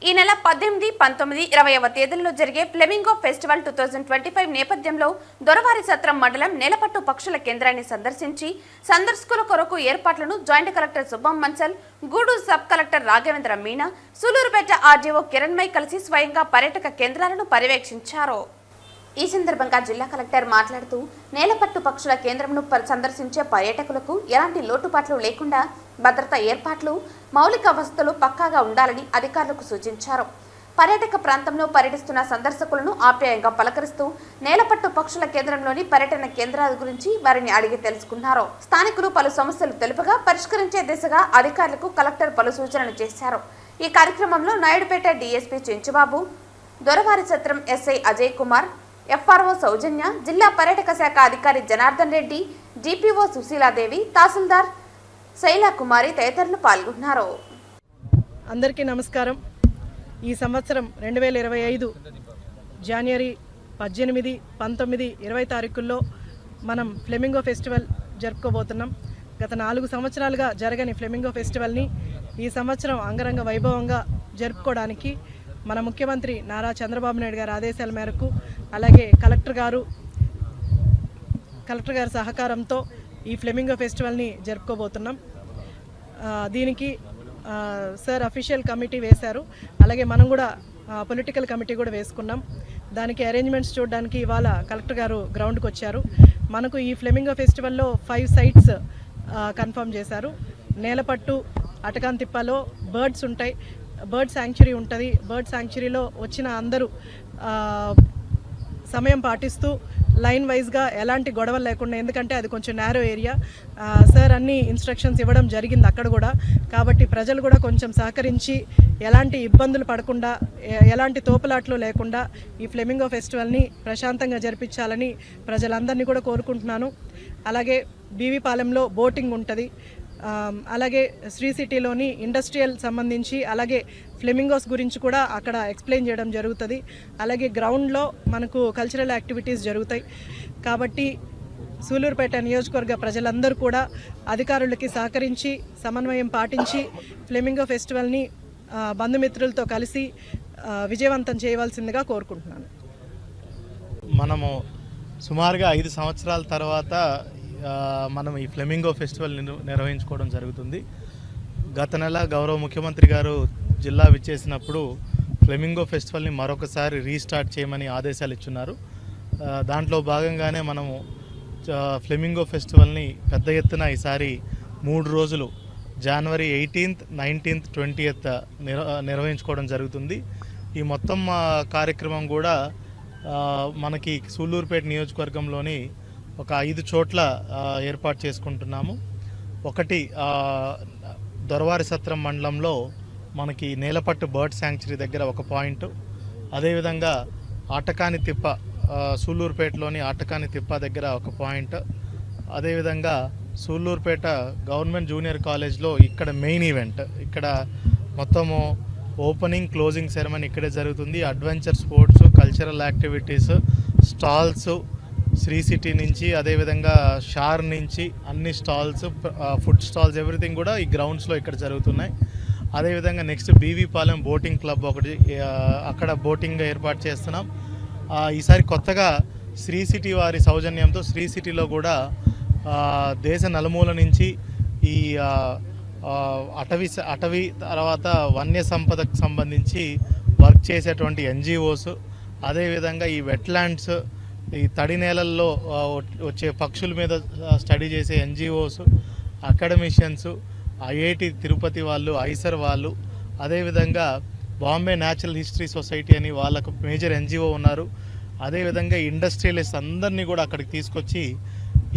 ఈ నెల 18, 19, 20వ తేదీల్లో జరిగే ఫ్లెమింగో ఫెస్టివల్ 2025 నేపథ్యంలో దొరవారి సత్రం మండలం నేలపట్టు పక్షుల కేంద్రాన్ని సందర్శించి సందర్శకుల కొరకు ఏర్పాట్లను joint collector Shubham Mansal, Gudur sub collector Raghavendra Meena, Sullurpeta RDO Kiranmai కలిసి స్వయంగా పర్యాటక కేంద్రాలను పర్యవేక్షించారు. ఈ సందర్భంగా జిల్లా కలెక్టర్ మాట్లాడుతూ నేలపట్టు పక్షుల కేంద్రంను సందర్శించే పర్యాటకులకు ఎలాంటి లోటుపాట్లు లేకుండా భద్రతా ఏర్పాట్లు, మౌలిక వసతులు పక్కాగా ఉండాలని అధికారులకు సూచించారు. పర్యాటక ప్రాంతంలో పర్యటిస్తున్న సందర్శకులను ఆప్యాయంగా పలకరిస్తూ నేలపట్టు పక్షుల కేంద్రంలోని పర్యటన కేంద్రాల గురించి వారిని అడిగి తెలుసుకున్నారు. స్థానికులు పలు సమస్యలు తెలుపగా పరిష్కరించే దిశగా అధికారులకు కలెక్టర్ పలు సూచనలు చేశారు. ఈ కార్యక్రమంలో నాయుడుపేట డీఎస్పీ చెంచుబాబు, దొరవారి సత్రం ఎస్ఐ అజయ్ కుమార్, ఎఫ్ఆర్ఓ సౌజన్య, జిల్లా పర్యాటక శాఖ అధికారి జనార్దన్ రెడ్డి, జీపీఓ సుశీలాదేవి, తహసీల్దార్ శైలాకుమారి తదితరులు పాల్గొన్నారు. అందరికీ నమస్కారం. ఈ సంవత్సరం 2025 జనవరి 18, 19, 20 తారీఖుల్లో మనం ఫ్లెమింగో ఫెస్టివల్ జరుపుకోబోతున్నాం. గత 4 సంవత్సరాలుగా జరగని ఫ్లెమింగో ఫెస్టివల్ని ఈ సంవత్సరం అంగరంగ వైభవంగా జరుపుకోవడానికి మన ముఖ్యమంత్రి నారా చంద్రబాబు నాయుడు గారి ఆదేశాల మేరకు, అలాగే కలెక్టర్ గారి సహకారంతో ఈ ఫ్లెమింగో ఫెస్టివల్ని జరుపుకోబోతున్నాం. దీనికి సార్ అఫీషియల్ కమిటీ వేశారు, అలాగే మనం కూడా పొలిటికల్ కమిటీ కూడా వేసుకున్నాం. దానికి అరేంజ్మెంట్స్ చూడడానికి ఇవాళ కలెక్టర్ గారు గ్రౌండ్కి వచ్చారు. మనకు ఈ ఫ్లెమింగో ఫెస్టివల్లో 5 సైట్స్ కన్ఫర్మ్ చేశారు. నేలపట్టు, అటకాంతిప్పలో బర్డ్స్ ఉంటాయి, బర్డ్ శాంక్చురీ ఉంటుంది. బర్డ్ శాంక్చురీలో వచ్చిన అందరూ సమయం పాటిస్తూ లైన్ వైజ్గా ఎలాంటి గొడవలు లేకుండా, ఎందుకంటే అది కొంచెం నేరో ఏరియా, సార్ అన్ని ఇన్స్ట్రక్షన్స్ ఇవ్వడం జరిగింది అక్కడ కూడా. కాబట్టి ప్రజలు కూడా కొంచెం సహకరించి ఎలాంటి ఇబ్బందులు పడకుండా, ఎలాంటి తోపులాట్లు లేకుండా ఈ ఫ్లెమింగో ఫెస్టివల్ని ప్రశాంతంగా జరిపించాలని ప్రజలందరినీ కూడా కోరుకుంటున్నాను. అలాగే బీవీపాలెంలో బోటింగ్ ఉంటుంది, అలాగే శ్రీ సిటీలోని ఇండస్ట్రియల్ సంబంధించి, అలాగే ఫ్లెమింగోస్ గురించి కూడా అక్కడ ఎక్స్ప్లెయిన్ చేయడం జరుగుతుంది. అలాగే గ్రౌండ్లో మనకు కల్చరల్ యాక్టివిటీస్ జరుగుతాయి. కాబట్టి సూలూరుపేట నియోజకవర్గ ప్రజలందరూ కూడా అధికారులకి సహకరించి సమన్వయం పాటించి ఫ్లెమింగో ఫెస్టివల్ని బంధుమిత్రులతో కలిసి విజయవంతం చేయవలసిందిగా కోరుకుంటున్నాను. మనము సుమారుగా 5 సంవత్సరాల తర్వాత మనం ఈ ఫ్లెమింగో ఫెస్టివల్ నిర్వహించుకోవడం జరుగుతుంది. గత నెల గౌరవ ముఖ్యమంత్రి గారు జిల్లా విచ్చేసినప్పుడు ఫ్లెమింగో ఫెస్టివల్ని మరొకసారి రీస్టార్ట్ చేయమని ఆదేశాలు ఇచ్చున్నారు. దాంట్లో భాగంగానే మనము ఫ్లెమింగో ఫెస్టివల్ని పెద్ద ఎత్తున ఈసారి 3 రోజులు జనవరి 18th, 19th, 20th నిర్వహించుకోవడం జరుగుతుంది. ఈ మొత్తం కార్యక్రమం కూడా మనకి సూలూరుపేట నియోజకవర్గంలోని ఒక 5 చోట్ల ఏర్పాటు చేసుకుంటున్నాము. ఒకటి దొరవారి సత్రం మండలంలో మనకి నేలపట్టు బర్డ్ శాంక్చురీ దగ్గర ఒక పాయింట్, అదేవిధంగా ఆటకాని తిప్ప, సూలూరుపేటలోని ఆటకాని తిప్ప దగ్గర ఒక పాయింట్, అదేవిధంగా సూలూరుపేట గవర్నమెంట్ జూనియర్ కాలేజ్లో ఇక్కడ మెయిన్ ఈవెంట్, ఇక్కడ మొత్తము ఓపెనింగ్, క్లోజింగ్ సెరమనీ ఇక్కడే జరుగుతుంది. Adventure sports, cultural activities, stalls Sri city నుంచి, అదేవిధంగా షార్ నుంచి అన్ని స్టాల్స్, ఫుడ్ స్టాల్స్, ఎవ్రీథింగ్ కూడా ఈ గ్రౌండ్స్లో ఇక్కడ జరుగుతున్నాయి. అదేవిధంగా నెక్స్ట్ బీవీపాలెం బోటింగ్ క్లబ్ ఒకటి, అక్కడ బోటింగ్ ఏర్పాటు చేస్తున్నాం. ఈసారి కొత్తగా శ్రీ సిటీ వారి సౌజన్యంతో శ్రీ సిటీలో కూడా దేశ నలుమూల నుంచి ఈ అటవీ తర్వాత వన్య సంపదకు సంబంధించి వర్క్ చేసేటువంటి ఎన్జిఓస్, అదేవిధంగా ఈ వెట్లాండ్స్, ఈ తడి నేలల్లో వచ్చే పక్షుల మీద స్టడీ చేసే ఎన్జిఓస్, అకాడమిషియన్స్, ఐఐటి తిరుపతి వాళ్ళు, ఐసర్ వాళ్ళు, అదేవిధంగా బాంబే న్యాచురల్ హిస్టరీ సొసైటీ అని వాళ్ళకు మేజర్ ఎన్జిఓ ఉన్నారు. అదేవిధంగా ఇండస్ట్రియలిస్ట్ అందరినీ కూడా అక్కడికి తీసుకొచ్చి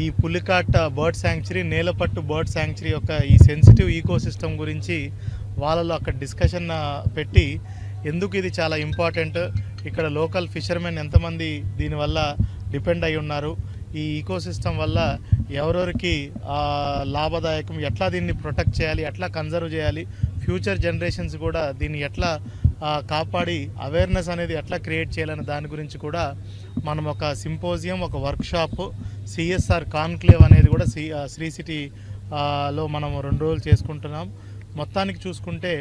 ఈ Pulicat bird sanctuary, Nelapattu bird sanctuary యొక్క ఈ సెన్సిటివ్ ఈకోసిస్టమ్ గురించి వాళ్ళలో అక్కడ డిస్కషన్ పెట్టి, ఎందుకు ఇది చాలా ఇంపార్టెంట్, ఇక్కడ లోకల్ ఫిషర్మెన్ ఎంతమంది దీనివల్ల డిపెండ్ అయి ఉన్నారు, ఈ ఈకోసిస్టమ్ వల్ల ఎవరెవరికి లాభదాయకం, ఎట్లా దీన్ని ప్రొటెక్ట్ చేయాలి, ఎట్లా కన్జర్వ్ చేయాలి, ఫ్యూచర్ జనరేషన్స్ కూడా దీన్ని ఎట్లా కాపాడి అవేర్నెస్ అనేది ఎట్లా క్రియేట్ చేయాలనే దాని గురించి కూడా మనం ఒక సింపోజియం, ఒక వర్క్షాప్, సిఎస్ఆర్ కాన్క్లేవ్ అనేది కూడా శ్రీ సిటీ లో మనం 2 రోజులు చేసుకుంటున్నాం. మొత్తానికి చూసుకుంటే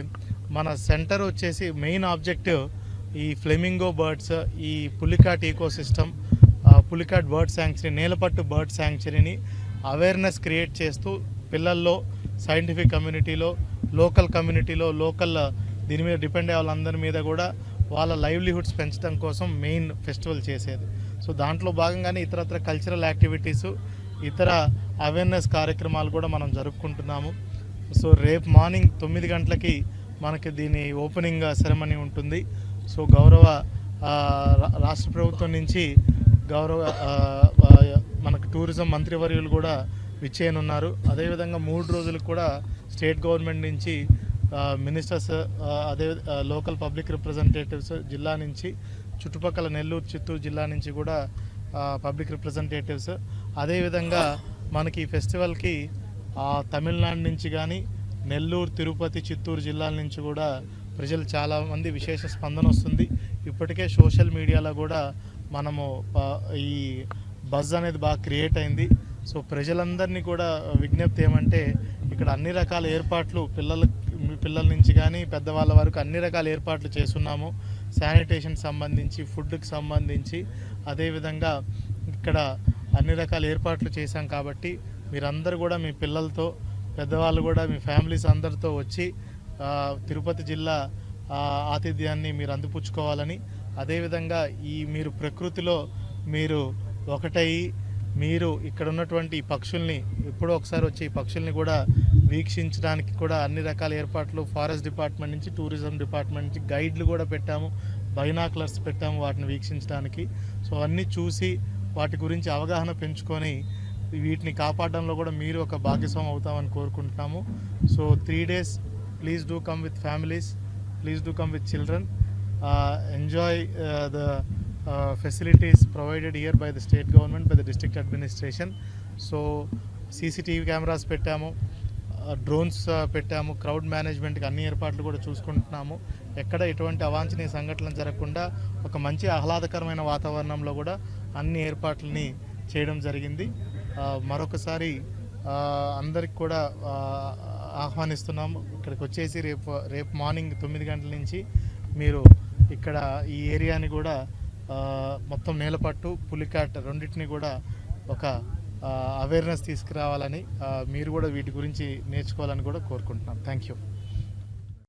మన సెంటర్ వచ్చేసి మెయిన్ ఆబ్జెక్టివ్ ఈ ఫ్లెమింగో బర్డ్స్, ఈ Pulicat ecosystem, Pulicat bird sanctuary, Nelapattu bird శాంక్చురీని అవేర్నెస్ క్రియేట్ చేస్తూ పిల్లల్లో, సైంటిఫిక్ కమ్యూనిటీలో, లోకల్ కమ్యూనిటీలో, దీని మీద డిపెండ్ అయ్యే వాళ్ళందరి మీద కూడా వాళ్ళ లైవ్లీహుడ్స్ పెంచడం కోసం మెయిన్ ఫెస్టివల్ చేసేది. సో దాంట్లో భాగంగానే ఇతరత్ర కల్చరల్ యాక్టివిటీసు, ఇతర అవేర్నెస్ కార్యక్రమాలు కూడా మనం జరుపుకుంటున్నాము. సో రేపు మార్నింగ్ 9 గంటలకి మనకి దీని ఓపెనింగ్ సెరమనీ ఉంటుంది. సో గౌరవ రాష్ట్ర ప్రభుత్వం నుంచి మనకు టూరిజం మంత్రివర్యులు కూడా విచ్చేయనున్నారు. అదేవిధంగా 3 రోజులు కూడా స్టేట్ గవర్నమెంట్ నుంచి మినిస్టర్స్, అదే లోకల్ పబ్లిక్ రిప్రజెంటేటివ్స్, జిల్లా నుంచి, చుట్టుపక్కల నెల్లూరు, చిత్తూరు జిల్లా నుంచి కూడా పబ్లిక్ రిప్రజెంటేటివ్స్, అదేవిధంగా మనకి ఈ ఫెస్టివల్కి తమిళనాడు నుంచి కానీ, నెల్లూరు, తిరుపతి, చిత్తూరు జిల్లాల నుంచి కూడా ప్రజలు చాలామంది విశేష స్పందన వస్తుంది. ఇప్పటికే సోషల్ మీడియాలో కూడా మనము ఈ బజ్ అనేది బాగా క్రియేట్ అయింది. సో ప్రజలందరినీ కూడా విజ్ఞప్తి ఏమంటే, ఇక్కడ అన్ని రకాల ఏర్పాట్లు పిల్లల నుంచి కానీ పెద్దవాళ్ళ వరకు అన్ని రకాల ఏర్పాట్లు చేస్తున్నాము. శానిటేషన్ సంబంధించి, ఫుడ్కి సంబంధించి, అదేవిధంగా ఇక్కడ అన్ని రకాల ఏర్పాట్లు చేశాం. కాబట్టి మీరందరూ కూడా మీ పిల్లలతో, పెద్దవాళ్ళు కూడా మీ ఫ్యామిలీస్ అందరితో వచ్చి తిరుపతి జిల్లా ఆతిథ్యాన్ని మీరు అందిపుచ్చుకోవాలని, అదేవిధంగా మీరు ప్రకృతిలో మీరు ఒకటయ్యి మీరు ఇక్కడ ఉన్నటువంటి ఈ పక్షుల్ని ఎప్పుడో ఒకసారి వచ్చి ఈ పక్షుల్ని కూడా వీక్షించడానికి కూడా అన్ని రకాల ఏర్పాట్లు ఫారెస్ట్ డిపార్ట్మెంట్ నుంచి, టూరిజం డిపార్ట్మెంట్ నుంచి గైడ్లు కూడా పెట్టాము, బైనాక్లర్స్ పెట్టాము వాటిని వీక్షించడానికి. సో అన్నీ చూసి వాటి గురించి అవగాహన పెంచుకొని వీటిని కాపాడడంలో కూడా మీరు ఒక భాగస్వామి అవుతామని కోరుకుంటున్నాము. So 3 days, please do come with families, please do come with children, enjoy the facilities provided here by the state government, by the district administration. So CCTV cameras పెట్టాము, డ్రోన్స్ పెట్టాము, క్రౌడ్ మేనేజ్మెంట్కి అన్ని ఏర్పాట్లు కూడా చూసుకుంటున్నాము. ఎక్కడ ఎటువంటి అవాంఛనీయ సంఘటనలు జరగకుండా ఒక మంచి ఆహ్లాదకరమైన వాతావరణంలో కూడా అన్ని ఏర్పాట్లని చేయడం జరిగింది. మరొకసారి అందరికి కూడా ఆహ్వానిస్తున్నాము. ఇక్కడికి వచ్చేసి రేపు మార్నింగ్ 9 గంటల నుంచి మీరు ఇక్కడ ఈ ఏరియాని కూడా మొత్తం నేలపట్టు, పులికాట్ రెండింటిని కూడా ఒక అవేర్నెస్ తీసుకురావాలని, మీరు కూడా వీటి గురించి నేర్చుకోవాలని కూడా కోరుకుంటున్నాం. Thank you.